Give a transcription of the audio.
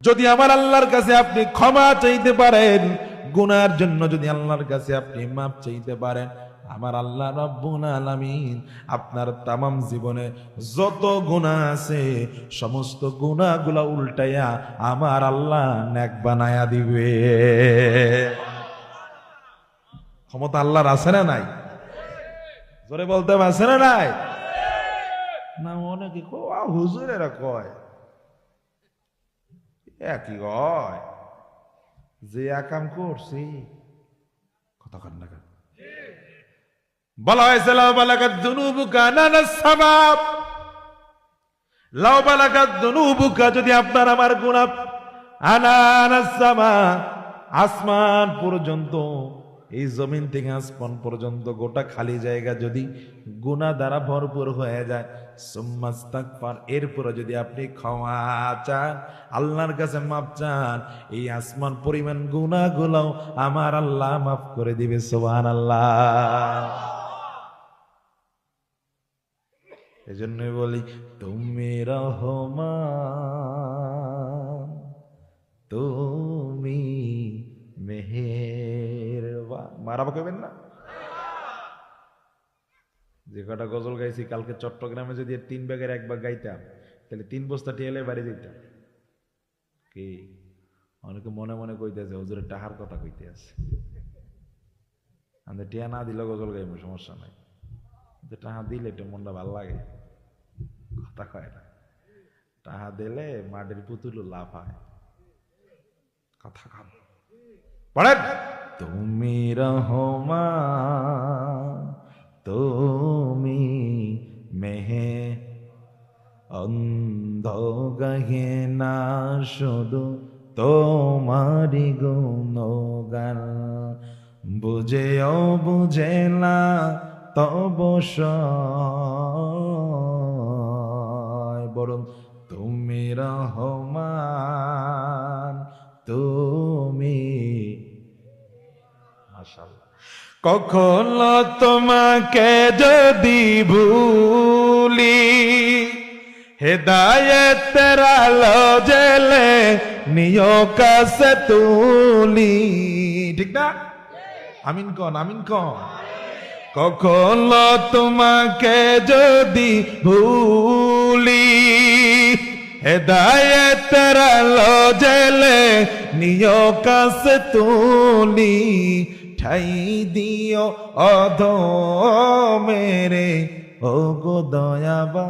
যদি আমার আল্লাহর কাছে আপনি ক্ষমা চাইতে পারেন, গুনার জন্য যদি আল্লাহর কাছে আপনি মাফ চাইতে পারেন, আমার আল্লাহ রাব্বুল আলামিন আপনার তামাম জীবনে যত গুনাহ আছে সমস্ত গুনাহগুলা উল্টাইয়া আমার আল্লাহ নেক বানায়া দিবে। ক্ষমতা আল্লাহর আছে না নাই? জোরে বলতে আছে না নাই? না অনেকে হুজুরেরা কয় একই কয় যে কাম করছি কথা কন না। বলা হয়েছে লাউ বালাগাত যুনুবুকা আনানাস সামাব, লাউ বালাগাত যুনুবুকা, যদি আপনার আমার গুনাহ আনানাস সামা, আসমান পর্যন্ত, এই জমিন থেকে আসমান পর্যন্ত গোটা খালি জায়গা যদি গুনাহ দ্বারা ভরপুর হয়ে যায়, সুম্মাস্তাগফার, এরপরে যদি আপনি ক্ষমা চান, আল্লাহর কাছে মাফ চান, এই আসমান পরিমাণ গুনাহগুলো আমার আল্লাহ মাফ করে দিবে। সুবহানাল্লাহ। এজন্যই বলি তুমি রহমান, তুমি মেহেরবান। মারাবা কইবেন না? যে কটা গজল গাইছি কালকে চট্টগ্রামে যদি 3 ভাগের 1 ভাগ গাইতাম তাহলে 3 বস্তা টিয়ালে বাড়ি দিতাম। কি অনেকে মনে মনে কইতেছে হুজুরের টাহার কথা কইতে আছে, আমাদের টিয়া না দিলে গজল গাইবো, সমস্যা নাই, টাহা দিলে একটু মনটা ভালো লাগে, কথা কয় না। টাহা দিলে মাটির পুতুল লাভ হয়, কথা কন পড়েন। তুমি রহমান, তুমি মেহে, অন্ধ গাহে না শুধু তোমারি গুণগান, বুঝেও বুঝে না তব বরং তুমি রহমান, তুমি। মাশাআল্লাহ। কখনো তোমাকে যদি ভুলি, হেদায়েতের আলো জেলে নিও কাছে তুলি। ঠিক না? আমিন কন, আমিন কন। কখনো তোমাকে যদি ভুলি, হেদায়েতের আলো জেলে নিও কাছে তুলি, ঠাই দিও অধ মেরে ও গো দয়াবান।